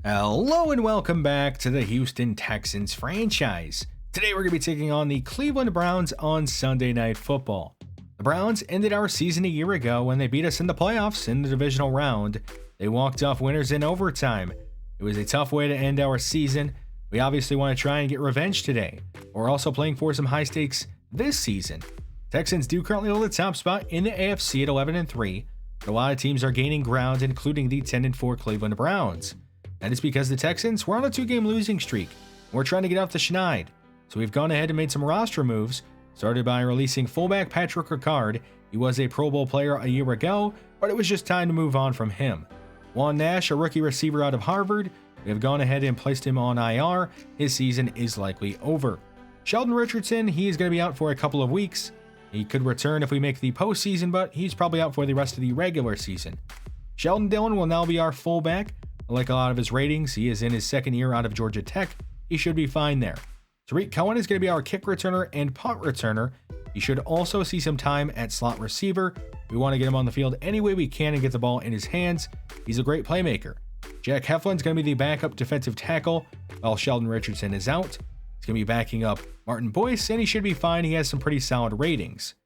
Hello and welcome back to the Houston Texans franchise. Today we're going to be taking on the Cleveland Browns on Sunday Night Football. The Browns ended our season a year ago when they beat us in the playoffs in the divisional round. They walked off winners in overtime. It was a tough way to end our season. We obviously want to try and get revenge today. We're also playing for some high stakes this season. Texans do currently hold the top spot in the AFC at 11-3, but a lot of teams are gaining ground, including the 10-4 Cleveland Browns. That is because the Texans were on a 2-game losing streak. We're trying to get off the schneid. So we've gone ahead and made some roster moves, started by releasing fullback Patrick Ricard. He was a Pro Bowl player a year ago, but it was just time to move on from him. Juan Nash, a rookie receiver out of Harvard, we have gone ahead and placed him on IR. His season is likely over. Sheldon Richardson, he is going to be out for a couple of weeks. He could return if we make the postseason, but he's probably out for the rest of the regular season. Sheldon Dillon will now be our fullback. I like a lot of his ratings. He is in his second year out of Georgia Tech. He should be fine there. Tariq Cohen is going to be our kick returner and punt returner. He should also see some time at slot receiver. We want to get him on the field any way we can and get the ball in his hands. He's a great playmaker. Jack Heflin's going to be the backup defensive tackle while Sheldon Richardson is out. He's going to be backing up Martin Boyce, and he should be fine. He has some pretty solid ratings.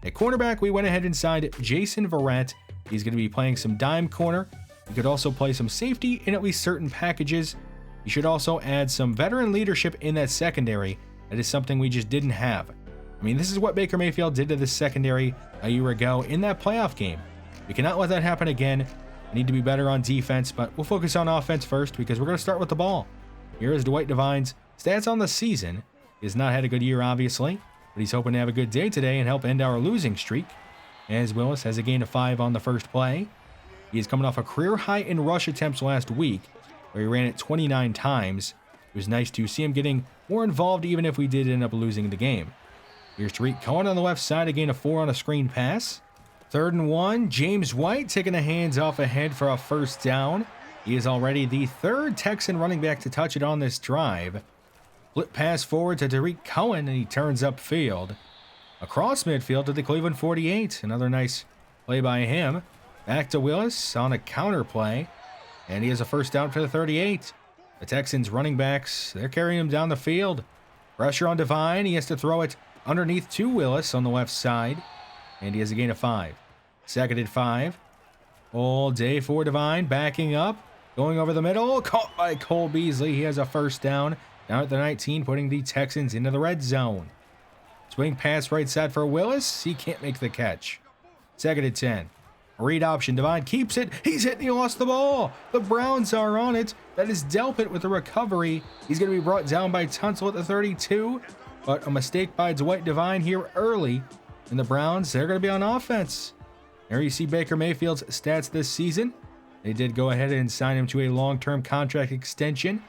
At cornerback, we went ahead and signed Jason Verrett. He's going to be playing some dime corner. He could also play some safety in at least certain packages. You should also add some veteran leadership in that secondary. That is something we just didn't have. I mean, this is what Baker Mayfield did to the secondary a year ago in that playoff game. We cannot let that happen again. We need to be better on defense, but we'll focus on offense first because we're going to start with the ball. Here is Dwight Devine's stats on the season. He has not had a good year, obviously, but he's hoping to have a good day today and help end our losing streak. As Willis has a gain of 5 on the first play. He is coming off a career high in rush attempts last week, where he ran it 29 times. It was nice to see him getting more involved even if we did end up losing the game. Here's Tariq Cohen on the left side, a gain of 4 on a screen pass. 3rd and 1, James White taking the hands off ahead for a first down. He is already the 3rd Texan running back to touch it on this drive. Flip pass forward to Tariq Cohen, and he turns upfield. Across midfield to the Cleveland 48. Another nice play by him. Back to Willis on a counter play, and he has a first down for the 38. The Texans running backs, they're carrying him down the field. Pressure on Devine. He has to throw it underneath to Willis on the left side, and he has a gain of 5. Second and 5. All day for Devine, backing up, going over the middle, caught by Cole Beasley. He has a first down at the 19, putting the Texans into the red zone. Swing pass right side for Willis. He can't make the catch. Second and 10. Read option. Devine keeps it. He's hit and he lost the ball. The Browns are on it. That is Delpit with the recovery. He's going to be brought down by Tunsil at the 32. But a mistake by Dwight Devine here early. And the Browns, they're going to be on offense. There you see Baker Mayfield's stats this season. They did go ahead and sign him to a long-term contract extension.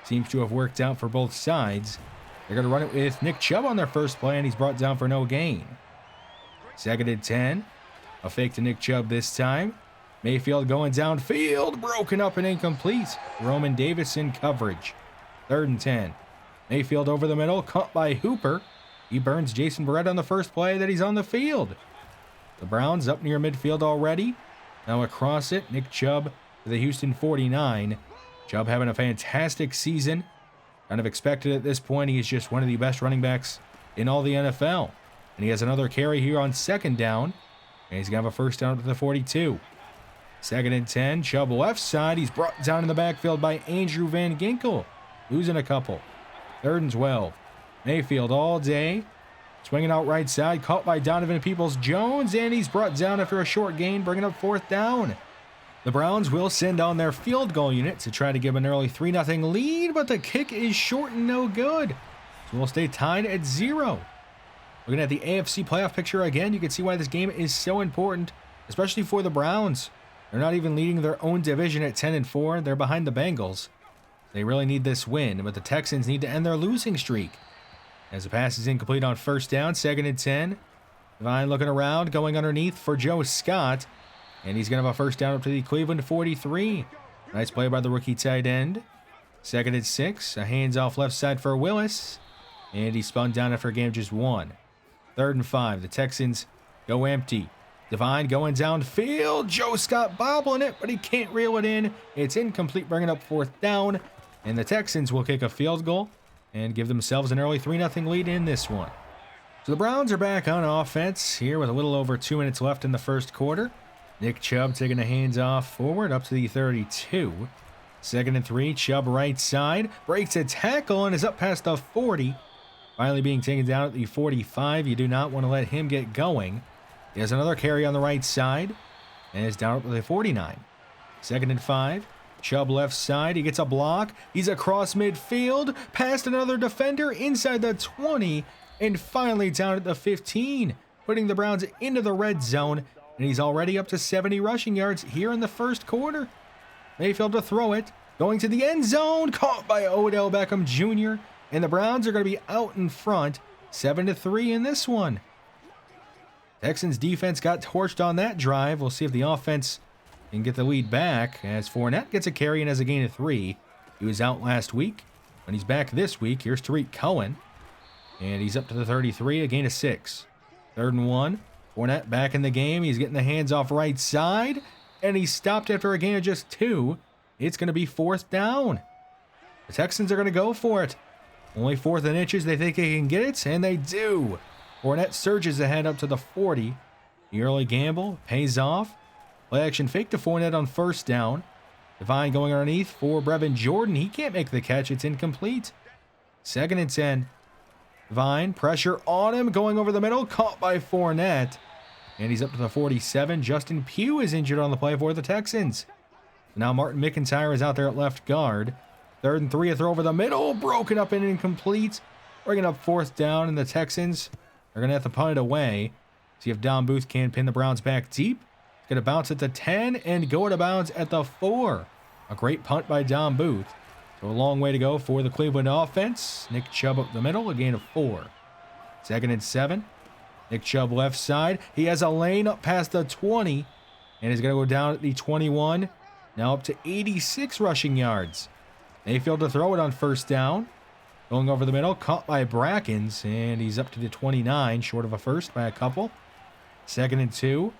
Seems to have worked out for both sides. They're going to run it with Nick Chubb on their first play, and he's brought down for no gain. Second and 10. A fake to Nick Chubb this time. Mayfield going downfield, broken up and incomplete. Roman Davis in coverage. 3rd and 10. Mayfield over the middle, caught by Hooper. He burns Jason Verrett on the first play that he's on the field. The Browns up near midfield already. Now across it, Nick Chubb to the Houston 49. Chubb having a fantastic season. Kind of expected at this point. He is just one of the best running backs in all the NFL. And he has another carry here on second down. And he's going to have a first down to the 42. Second and 10. Chubb left side. He's brought down in the backfield by Andrew Van Ginkel. Losing a couple. 3rd and 12. Mayfield all day. Swinging out right side. Caught by Donovan Peoples-Jones. And he's brought down after a short gain, bringing up 4th down. The Browns will send on their field goal unit to try to give an early 3-0 lead. But the kick is short and no good. So we'll stay tied at 0. Looking at the AFC playoff picture again, you can see why this game is so important, especially for the Browns. They're not even leading their own division at 10-4. They're behind the Bengals. They really need this win, but the Texans need to end their losing streak. As the pass is incomplete on first down, 2nd and 10. Devine looking around, going underneath for Joe Scott, and he's going to have a first down up to the Cleveland 43. Nice play by the rookie tight end. 2nd and 6, a hands-off left side for Willis, and he spun down after a game of just 1. 3rd and 5, the Texans go empty. Devine going downfield. Joe Scott bobbling it, but he can't reel it in. It's incomplete, bringing up 4th down. And the Texans will kick a field goal and give themselves an early 3-0 lead in this one. So the Browns are back on offense here with a little over 2 minutes left in the first quarter. Nick Chubb taking the hands-off forward up to the 32. 2nd and 3, Chubb right side. Breaks a tackle and is up past the 40. Finally being taken down at the 45. You do not want to let him get going. He has another carry on the right side and is down at the 49. 2nd and 5. Chubb left side. He gets a block. He's across midfield. Past another defender inside the 20. And finally down at the 15. Putting the Browns into the red zone. And he's already up to 70 rushing yards here in the first quarter. Mayfield to throw it. Going to the end zone. Caught by Odell Beckham Jr. And the Browns are going to be out in front. 7-3 in this one. Texans defense got torched on that drive. We'll see if the offense can get the lead back as Fournette gets a carry and has a gain of 3. He was out last week, and he's back this week. Here's Tariq Cohen, and he's up to the 33, a gain of 6. 3rd and 1. Fournette back in the game. He's getting the hands off right side, and he's stopped after a gain of just 2. It's going to be 4th down. The Texans are going to go for it. Only 4th and inches. They think they can get it, and they do. Fournette surges ahead up to the 40. The early gamble pays off. Play action fake to Fournette on 1st down. Devine going underneath for Brevin Jordan. He can't make the catch. It's incomplete. 2nd and 10. Devine, pressure on him, going over the middle. Caught by Fournette. And he's up to the 47. Justin Pugh is injured on the play for the Texans. Now Martin McIntyre is out there at left guard. 3rd and 3, a throw over the middle. Broken up and incomplete. Bringing up 4th down, and the Texans are going to have to punt it away. See if Don Booth can pin the Browns back deep. It's going to bounce at the 10 and go out of bounds at the 4. A great punt by Don Booth. So a long way to go for the Cleveland offense. Nick Chubb up the middle, a gain of 4. 2nd and 7. Nick Chubb left side. He has a lane up past the 20 and is going to go down at the 21. Now up to 86 rushing yards. Mayfield to throw it on 1st down. Going over the middle, caught by Brackens, and he's up to the 29, short of a first by a couple. 2nd and 2.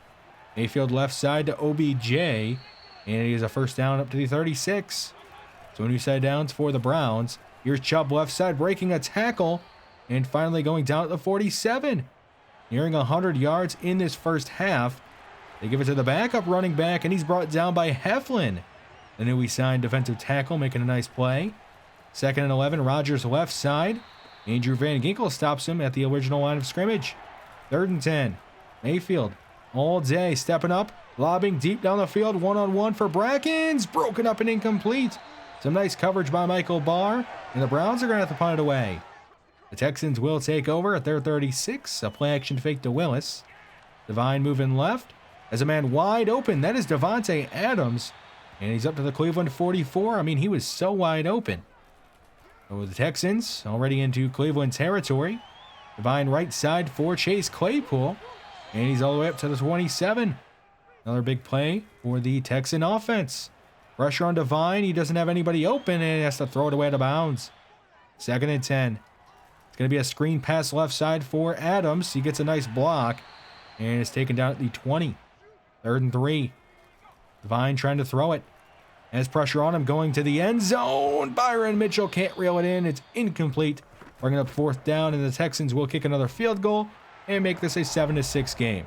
Mayfield left side to OBJ, and he has a 1st down up to the 36. So new side downs for the Browns. Here's Chubb left side breaking a tackle, and finally going down at the 47. Nearing 100 yards in this first half. They give it to the backup running back, and he's brought down by Heflin. The newly signed defensive tackle making a nice play. 2nd and 11, Rodgers left side. Andrew Van Ginkel stops him at the original line of scrimmage. 3rd and 10. Mayfield all day stepping up, lobbing deep down the field, one-on-one for Brackens. Broken up and incomplete. Some nice coverage by Michael Barr, and the Browns are going to have to punt it away. The Texans will take over at their 36. A play action fake to Willis. Devine moving left. As a man wide open, that is Devontae Adams. And he's up to the Cleveland 44. I mean, he was so wide open. So the Texans already into Cleveland territory. Devine right side for Chase Claypool. And he's all the way up to the 27. Another big play for the Texan offense. Pressure on Devine. He doesn't have anybody open, and he has to throw it away out of bounds. 2nd and 10. It's going to be a screen pass left side for Adams. He gets a nice block, and it's taken down at the 20. 3rd and 3. Devine trying to throw it. Has pressure on him going to the end zone. Byron Mitchell can't reel it in. It's incomplete. Bringing up 4th down, and the Texans will kick another field goal and make this a 7-6 game.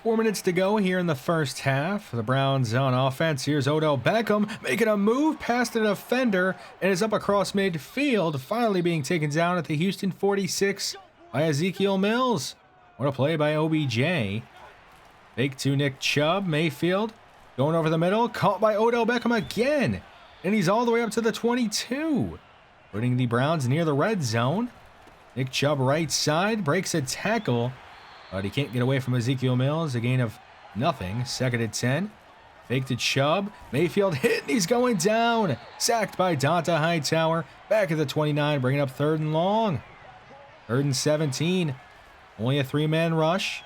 4 minutes to go here in the first half. The Browns on offense. Here's Odell Beckham making a move past the defender and is up across midfield, finally being taken down at the Houston 46 by Ezekiel Mills. What a play by OBJ. Fake to Nick Chubb. Mayfield going over the middle, caught by Odell Beckham again, and he's all the way up to the 22, putting the Browns near the red zone. Nick Chubb right side, breaks a tackle, but he can't get away from Ezekiel Mills. A gain of nothing. 2nd and 10. Fake to Chubb. Mayfield hit, and he's going down. Sacked by Donta Hightower. Back at the 29, bringing up 3rd and long. 3rd and 17. Only a 3-man rush.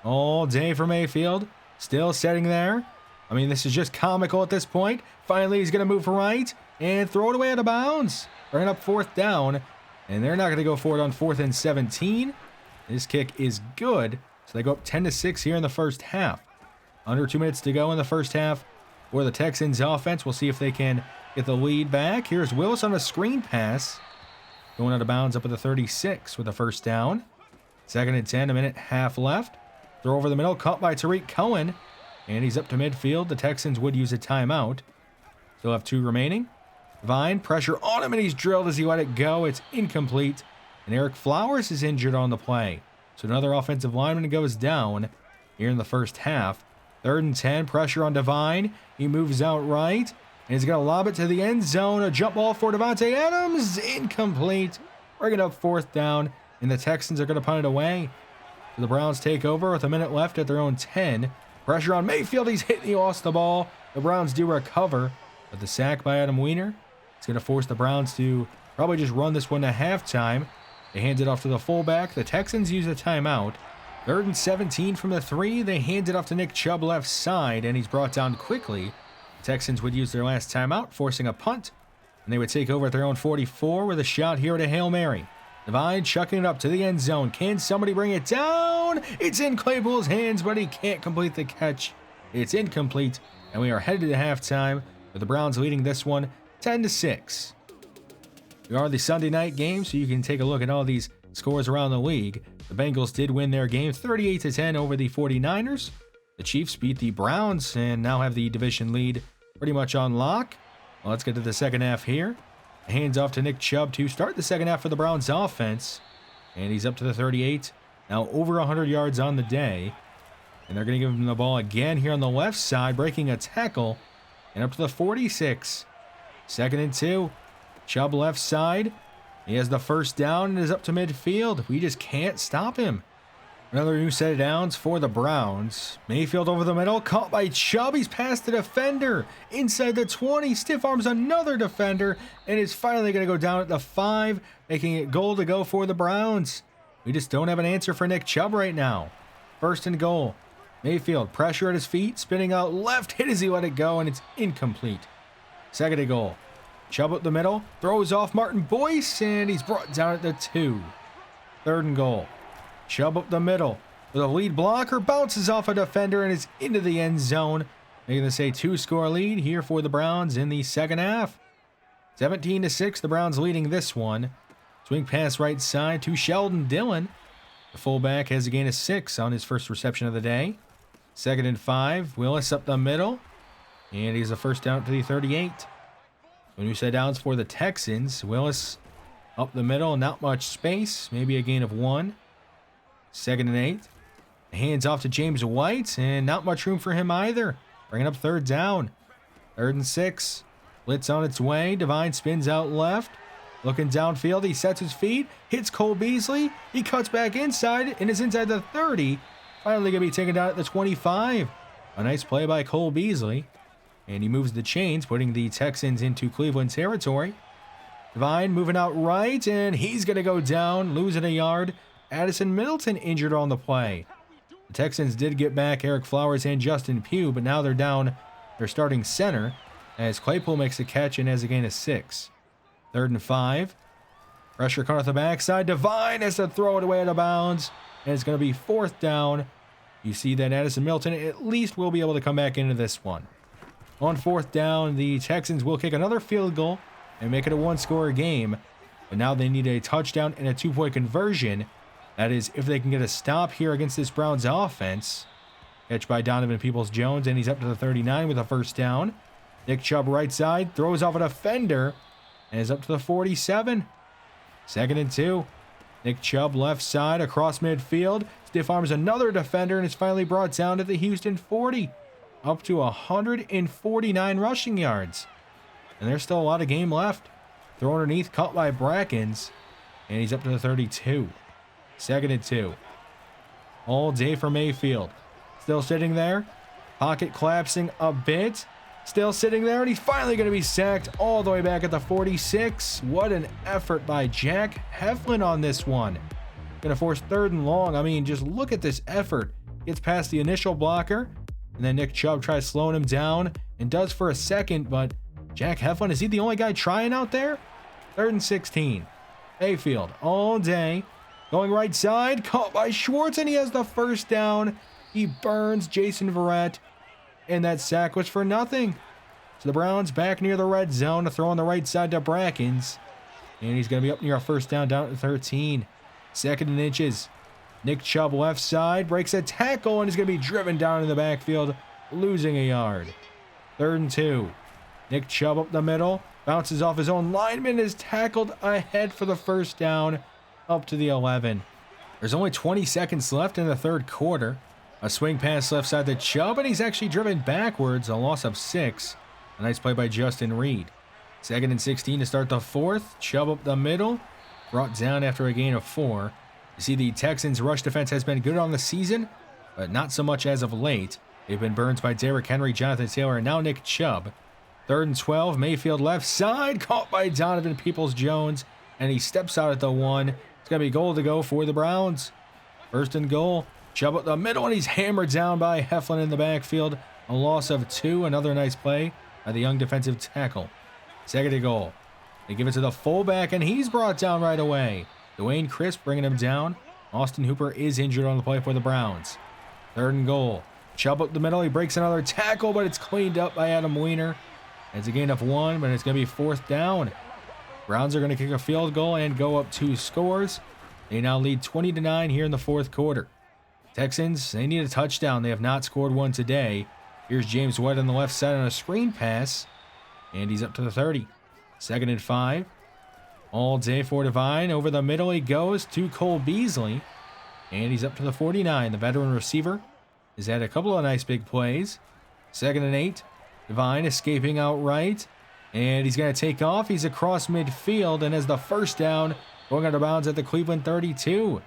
All day for Mayfield. Still sitting there. I mean, this is just comical at this point. Finally, he's going to move right and throw it away out of bounds. Bringing up 4th down, and they're not going to go for it on 4th and 17. This kick is good, So they go up 10-6 here in the first half. Under 2 minutes to go in the first half for the Texans offense. We'll see if they can get the lead back. Here's Willis on a screen pass. Going out of bounds up at the 36 with a first down. 2nd and 10, a minute half left. Throw over the middle, caught by Tariq Cohen. And he's up to midfield. The Texans would use a timeout. Still have 2 remaining. Vine, pressure on him, and he's drilled as he let it go. It's incomplete. And Eric Flowers is injured on the play. So another offensive lineman goes down here in the first half. 3rd and 10, pressure on Devine. He moves out right. And he's going to lob it to the end zone. A jump ball for Devontae Adams. Incomplete. Bringing up 4th down. And the Texans are going to punt it away. So the Browns take over with a minute left at their own 10. Pressure on Mayfield. He's hit. He lost the ball. The Browns do recover. But the sack by Adam Weiner. It's going to force the Browns to probably just run this one to halftime. They hand it off to the fullback. The Texans use a timeout. 3rd and 17 from the 3. They hand it off to Nick Chubb left side, and he's brought down quickly. The Texans would use their last timeout, forcing a punt. And they would take over at their own 44 with a shot here at a Hail Mary. Devine chucking it up to the end zone. Can somebody bring it down? It's in Claypool's hands, but he can't complete the catch. It's incomplete, and we are headed to halftime with the Browns leading this one 10-6. We are the Sunday night game, so you can take a look at all these scores around the league. The Bengals did win their game 38-10 over the 49ers. The Chiefs beat the Browns and now have the division lead pretty much on lock. Well, let's get to the second half here. Hands off to Nick Chubb to start the second half for the Browns offense. And he's up to the 38. Now over 100 yards on the day. And they're going to give him the ball again here on the left side, breaking a tackle. And up to the 46. 2nd and 2. Chubb left side. He has the first down and is up to midfield. We just can't stop him. Another new set of downs for the Browns. Mayfield over the middle, caught by Chubb. He's past the defender. Inside the 20, stiff arms another defender, and is finally going to go down at the 5, making it goal to go for the Browns. We just don't have an answer for Nick Chubb right now. 1st and goal. Mayfield, pressure at his feet, spinning out left, hit as he let it go, and it's incomplete. 2nd and goal. Chubb up the middle, throws off Martin Boyce, and he's brought down at the 2. 3rd and goal. Chubb up the middle with a lead blocker, bounces off a defender and is into the end zone. Making this a 2-score lead here for the Browns in the second half. 17-6, the Browns leading this one. Swing pass right side to Sheldon Dillon. The fullback has a gain of 6 on his first reception of the day. 2nd and 5, Willis up the middle. And he's a first down to the 38. When you set downs for the Texans, Willis up the middle, not much space, maybe a gain of 1. 2nd and 8. Hands off to James White, and not much room for him either. Bringing up 3rd down. 3rd and 6. Blitz on its way. Devine spins out left. Looking downfield, he sets his feet, hits Cole Beasley. He cuts back inside and is inside the 30. Finally going to be taken down at the 25. A nice play by Cole Beasley. And he moves the chains, putting the Texans into Cleveland territory. Devine moving out right, and he's going to go down, losing a yard. Addison Middleton injured on the play. The Texans did get back Eric Flowers and Justin Pugh, but now they're down their starting center as Claypool makes a catch and has a gain of 6. 3rd and 5. Pressure coming off the backside. Devine has to throw it away out of bounds, and it's going to be 4th down. You see that Addison Middleton at least will be able to come back into this one. On 4th down, the Texans will kick another field goal and make it a 1-score game. But now they need a touchdown and a 2-point conversion. That is, if they can get a stop here against this Browns offense. Catch by Donovan Peoples-Jones, and he's up to the 39 with a first down. Nick Chubb right side, throws off a defender, and is up to the 47. 2nd and 2. Nick Chubb left side across midfield. Stiff arms another defender, and is finally brought down to the Houston 40. Up to 149 rushing yards. And there's still a lot of game left. Throw underneath, caught by Brackens, and he's up to the 32. 2nd and 2. All day for Mayfield. Still sitting there. Pocket collapsing a bit. Still sitting there, and he's finally going to be sacked all the way back at the 46. What an effort by Jack Heflin on this one. Going to force 3rd and long. I mean, just look at this effort. Gets past the initial blocker, and then Nick Chubb tries slowing him down and does for a second, but Jack Heflin, is he the only guy trying out there? 3rd and 16. Mayfield all day. Going right side, caught by Schwartz, and he has the first down. He burns Jason Verrett, and that sack was for nothing. So the Browns back near the red zone to throw on the right side to Brackens. And he's going to be up near a first down at 13. 2nd and inches. Nick Chubb left side, breaks a tackle, and is going to be driven down in the backfield, losing a yard. 3rd and 2. Nick Chubb up the middle, bounces off his own lineman, is tackled ahead for the first down, up to the 11. There's only 20 seconds left in the 3rd quarter. A swing pass left side to Chubb, and he's actually driven backwards, a loss of 6. A nice play by Justin Reed. 2nd and 16 to start the 4th. Chubb up the middle, brought down after a gain of 4. You see the Texans' rush defense has been good on the season, but not so much as of late. They've been burned by Derrick Henry, Jonathan Taylor, and now Nick Chubb. 3rd and 12, Mayfield left side, caught by Donovan Peoples-Jones, and he steps out at the 1. It's going to be goal to go for the Browns. 1st and goal, Chubb up the middle, and he's hammered down by Heflin in the backfield. A loss of 2, another nice play by the young defensive tackle. 2nd and goal. They give it to the fullback, and he's brought down right away. Dwayne Crisp bringing him down. Austin Hooper is injured on the play for the Browns. 3rd and goal. Chubb up the middle. He breaks another tackle, but it's cleaned up by Adam Weiner. It's a gain of 1, but it's going to be 4th down. Browns are going to kick a field goal and go up 2 scores. They now lead 20-9 here in the 4th quarter. Texans, they need a touchdown. They have not scored one today. Here's James White on the left side on a screen pass, and he's up to the 30. 2nd and 5. All day for Devine. Over the middle he goes to Cole Beasley. And he's up to the 49. The veteran receiver has had a couple of nice big plays. 2nd and 8. Devine escaping outright. And he's going to take off. He's across midfield and has the first down going out of bounds at the Cleveland 32.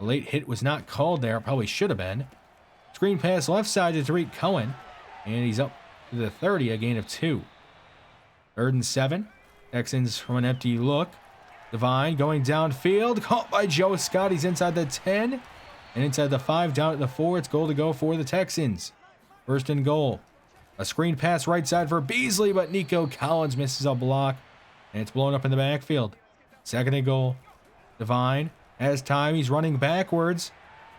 A late hit was not called there. Probably should have been. Screen pass left side to Tariq Cohen. And he's up to the 30, a gain of 2. 3rd and 7. Texans from an empty look. Devine going downfield, caught by Joe Scott. He's inside the 10 and inside the 5, down at the 4. It's goal to go for the Texans. 1st and goal. A screen pass right side for Beasley, but Nico Collins misses a block, and it's blown up in the backfield. 2nd and goal. Devine has time. He's running backwards,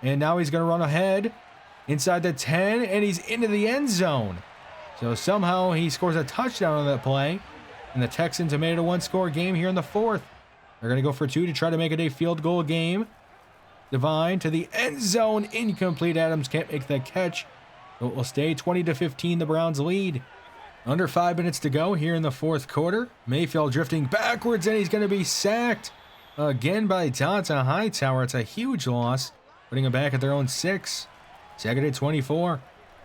and now he's going to run ahead inside the 10, and he's into the end zone. So somehow he scores a touchdown on that play, and the Texans have made it a 1-score game here in the 4th. They're going to go for 2 to try to make it a field goal game. Devine to the end zone. Incomplete. Adams can't make the catch. So it will stay 20-15. The Browns lead. Under 5 minutes to go here in the 4th quarter. Mayfield drifting backwards, and he's going to be sacked again by Donta Hightower. It's a huge loss, putting him back at their own 6. 2nd and 24.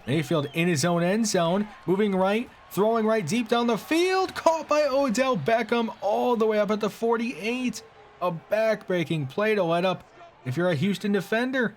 Mayfield in his own end zone. Moving right. Throwing right deep down the field. Caught by Odell Beckham all the way up at the 48. A back-breaking play to let up if you're a Houston defender.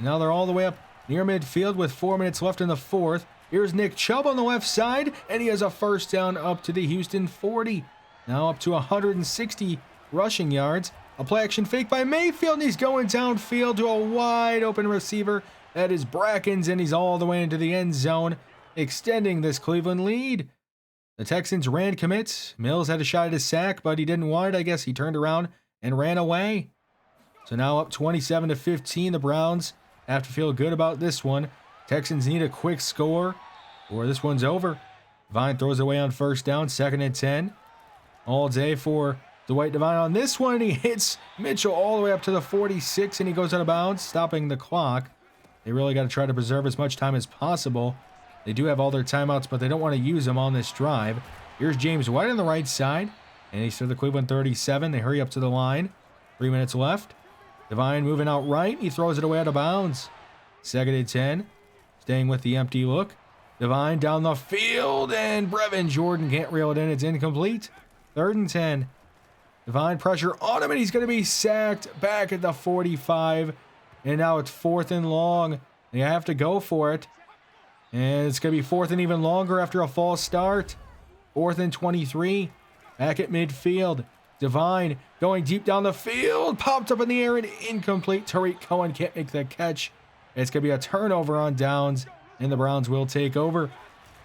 Now they're all the way up near midfield with 4 minutes left in the 4th. Here's Nick Chubb on the left side, and he has a first down up to the Houston 40. Now up to 160 rushing yards. A play-action fake by Mayfield, and he's going downfield to a wide-open receiver. That is Brackens, and he's all the way into the end zone, extending this Cleveland lead. The Texans ran commits. Mills had a shot at a sack, but he didn't want it. I guess he turned around and ran away. So now up 27-15. The Browns have to feel good about this one. Texans need a quick score, or this one's over. Devine throws away on first down, 2nd and 10. All day for Dwight Devine on this one. He hits Mitchell all the way up to the 46, and he goes out of bounds, stopping the clock. They really got to try to preserve as much time as possible. They do have all their timeouts, but they don't want to use them on this drive. Here's James White on the right side, and he's to the Cleveland 37. They hurry up to the line. 3 minutes left. Devine moving out right. He throws it away out of bounds. 2nd and 10. Staying with the empty look. Devine down the field, and Brevin Jordan can't reel it in. It's incomplete. 3rd and 10. Devine pressure on him, and he's going to be sacked back at the 45. And now it's 4th and long. They have to go for it. And it's going to be 4th and even longer after a false start. 4th and 23. Back at midfield. Devine going deep down the field. Popped up in the air and incomplete. Tariq Cohen can't make the catch. It's going to be a turnover on downs, and the Browns will take over.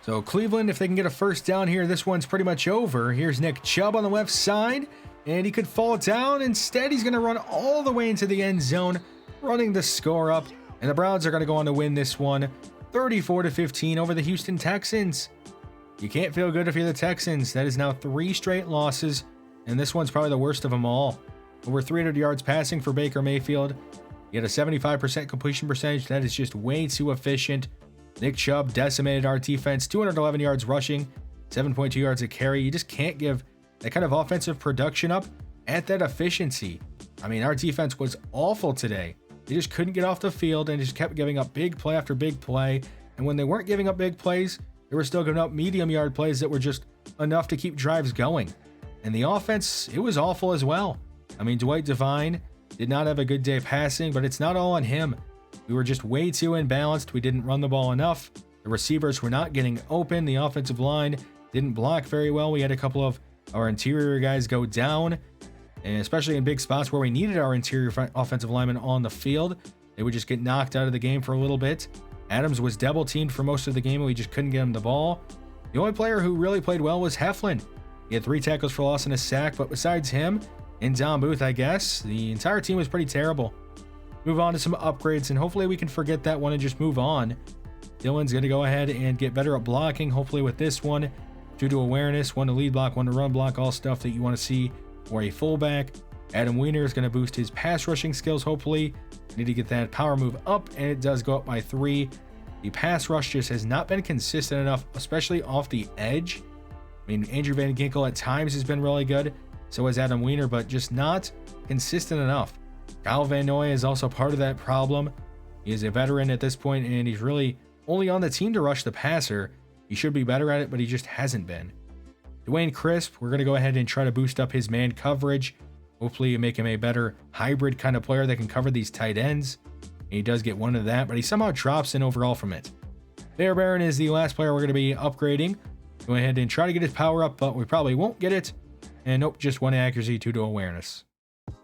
So Cleveland, if they can get a first down here, this one's pretty much over. Here's Nick Chubb on the left side. and he could fall down. Instead, he's going to run all the way into the end zone, running the score up, and the Browns are going to go on to win this one 34-15 over the Houston Texans. You can't feel good if you're the Texans. That is now 3 straight losses, and this one's probably the worst of them all. Over 300 yards passing for Baker Mayfield. He had a 75% completion percentage. That is just way too efficient. Nick Chubb decimated our defense. 211 yards rushing, 7.2 yards a carry. You just can't give that kind of offensive production up at that efficiency. I mean, our defense was awful today. They just couldn't get off the field and just kept giving up big play after big play. And when they weren't giving up big plays, they were still giving up medium yard plays that were just enough to keep drives going. And the offense, it was awful as well. I mean, Dwight Devine did not have a good day passing, but it's not all on him. We were just way too imbalanced. We didn't run the ball enough. The receivers were not getting open. The offensive line didn't block very well. We had a couple of our interior guys go down, and especially in big spots where we needed our interior offensive linemen on the field. They would just get knocked out of the game for a little bit. Adams was double teamed for most of the game, and we just couldn't get him the ball. The only player who really played well was Heflin. He had 3 tackles for loss and a sack, but besides him and Don Booth, I guess, the entire team was pretty terrible. Move on to some upgrades, and hopefully we can forget that one and just move on. Dylan's going to go ahead and get better at blocking, hopefully with this one. 2 to awareness, 1 to lead block, 1 to run block, all stuff that you want to see for a fullback. Adam Weiner is going to boost his pass rushing skills, hopefully. Need to get that power move up, and it does go up by 3. The pass rush just has not been consistent enough, especially off the edge. I mean, Andrew Van Ginkel at times has been really good. So has Adam Weiner, but just not consistent enough. Kyle Van Noy is also part of that problem. He is a veteran at this point, and he's really only on the team to rush the passer. He should be better at it, but he just hasn't been. Dwayne Crisp, we're going to go ahead and try to boost up his man coverage. Hopefully make him a better hybrid kind of player that can cover these tight ends. And he does get 1 of that, but he somehow drops in overall from it. Bear Baron is the last player we're going to be upgrading. Go ahead and try to get his power up, but we probably won't get it. And nope, just 1 accuracy, 2 to awareness.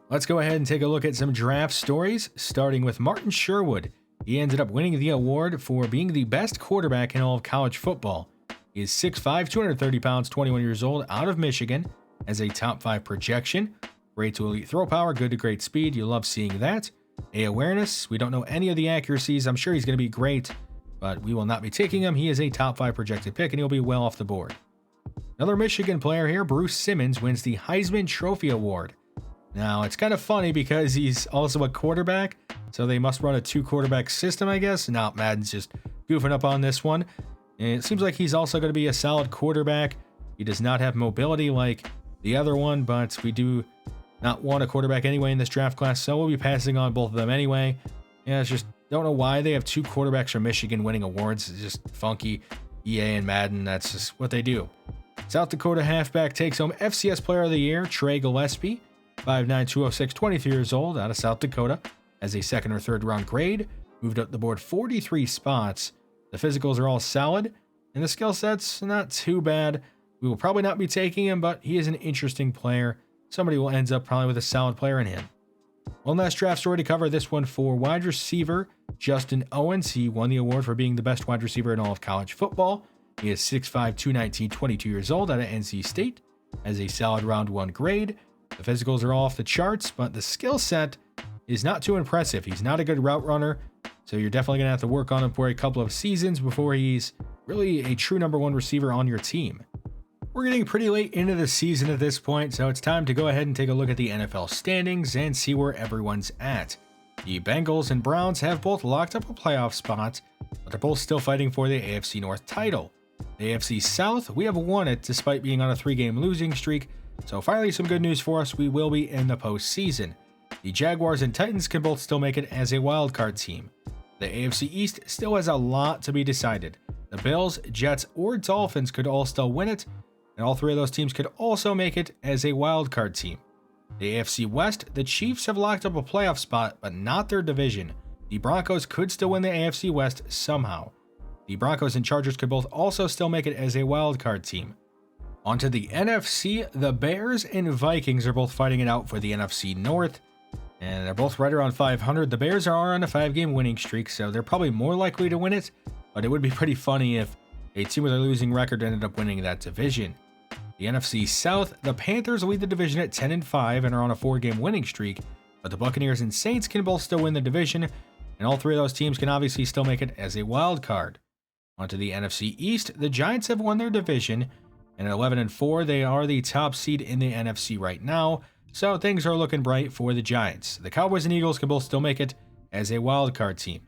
Let's go ahead and take a look at some draft stories, starting with Martin Sherwood. He ended up winning the award for being the best quarterback in all of college football. He is 6'5", 230 pounds, 21 years old, out of Michigan, as a top 5 projection. Great to elite throw power, good to great speed. You love seeing that. A awareness, we don't know any of the accuracies. I'm sure he's going to be great, but we will not be taking him. He is a top 5 projected pick, and he'll be well off the board. Another Michigan player here, Bruce Simmons, wins the Heisman Trophy Award. Now, it's kind of funny because he's also a quarterback, so they must run a 2-quarterback system, I guess. No, Madden's just goofing up on this one. And it seems like he's also going to be a solid quarterback. He does not have mobility like the other one, but we do not want a quarterback anyway in this draft class, so we'll be passing on both of them anyway. Yeah, it's just, don't know why they have 2 quarterbacks from Michigan winning awards. It's just funky. EA and Madden, that's just what they do. South Dakota halfback takes home FCS Player of the Year, Trey Gillespie, 5'9", 206, 23 years old, out of South Dakota, as a 2nd or 3rd round grade, moved up the board 43 spots. The physicals are all solid, and the skill set's not too bad. We will probably not be taking him, but he is an interesting player. Somebody will end up probably with a solid player in him. One last draft story to cover, this one for wide receiver Justin Owens. He won the award for being the best wide receiver in all of college football. He is 6'5", 219, 22 years old, out of NC State, as a solid round 1 grade. The physicals are all off the charts, but the skill set is not too impressive. He's not a good route runner, so you're definitely going to have to work on him for a couple of seasons before he's really a true number 1 receiver on your team. We're getting pretty late into the season at this point, so it's time to go ahead and take a look at the NFL standings and see where everyone's at. The Bengals and Browns have both locked up a playoff spot, but they're both still fighting for the AFC North title. The AFC South, we have won it despite being on a 3-game losing streak, so finally some good news for us, we will be in the postseason. The Jaguars and Titans can both still make it as a wildcard team. The AFC East still has a lot to be decided. The Bills, Jets, or Dolphins could all still win it, and all 3 of those teams could also make it as a wildcard team. The AFC West, the Chiefs have locked up a playoff spot, but not their division. The Broncos could still win the AFC West somehow. The Broncos and Chargers could both also still make it as a wildcard team. Onto the NFC, the Bears and Vikings are both fighting it out for the NFC North, and they're both right around 500. The Bears are on a 5-game winning streak, so they're probably more likely to win it, but it would be pretty funny if a team with a losing record ended up winning that division. The NFC South, the Panthers lead the division at 10-5 and are on a 4-game winning streak, but the Buccaneers and Saints can both still win the division, and all three of those teams can obviously still make it as a wild card. Onto the NFC East, the Giants have won their division, and at 11-4, they are the top seed in the NFC right now, so things are looking bright for the Giants. The Cowboys and Eagles can both still make it as a wild card team.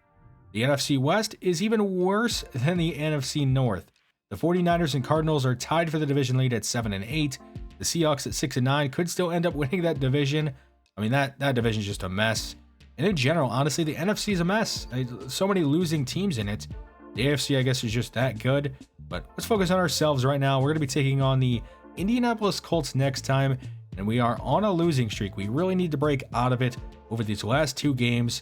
The NFC West is even worse than the NFC North. The 49ers and Cardinals are tied for the division lead at 7-8. The Seahawks at 6-9 could still end up winning that division. I mean, that division is just a mess. And in general, honestly, the NFC is a mess. So many losing teams in it. The AFC, I guess, is just that good. But let's focus on ourselves right now. We're going to be taking on the Indianapolis Colts next time, and we are on a losing streak. We really need to break out of it over these last 2 games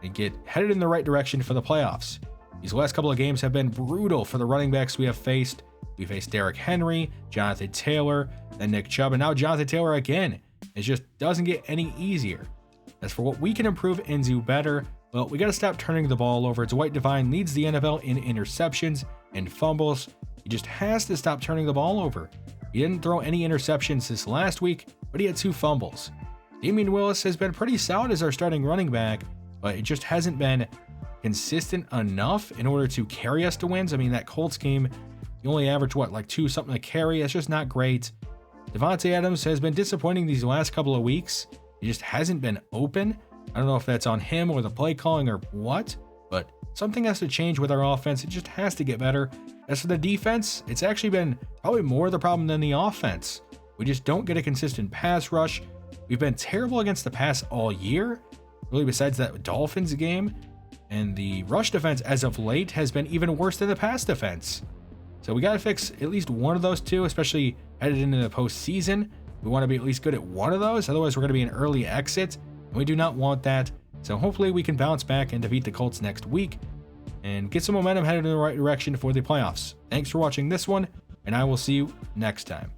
and get headed in the right direction for the playoffs. These last couple of games have been brutal for the running backs we have faced. We faced Derrick Henry, Jonathan Taylor, then Nick Chubb, and now Jonathan Taylor again. It just doesn't get any easier. As for what we can improve and do better, well, we got to stop turning the ball over. Dwight Devine leads the NFL in interceptions and fumbles. He just has to stop turning the ball over. He didn't throw any interceptions this last week, but he had 2 fumbles. Damian Willis has been pretty solid as our starting running back, but it just hasn't been consistent enough in order to carry us to wins. I mean, that Colts game, you only average like 2 something a carry. It's just not great. Devontae Adams has been disappointing these last couple of weeks. He just hasn't been open. I don't know if that's on him or the play calling or what, but something has to change with our offense. It just has to get better. As for the defense, it's actually been probably more the problem than the offense. We just don't get a consistent pass rush. We've been terrible against the pass all year, really, besides that Dolphins game. And the rush defense as of late has been even worse than the pass defense. So we got to fix at least one of those 2, especially headed into the postseason. We want to be at least good at one of those. Otherwise, we're going to be an early exit, and we do not want that. So hopefully we can bounce back and defeat the Colts next week and get some momentum headed in the right direction for the playoffs. Thanks for watching this one, and I will see you next time.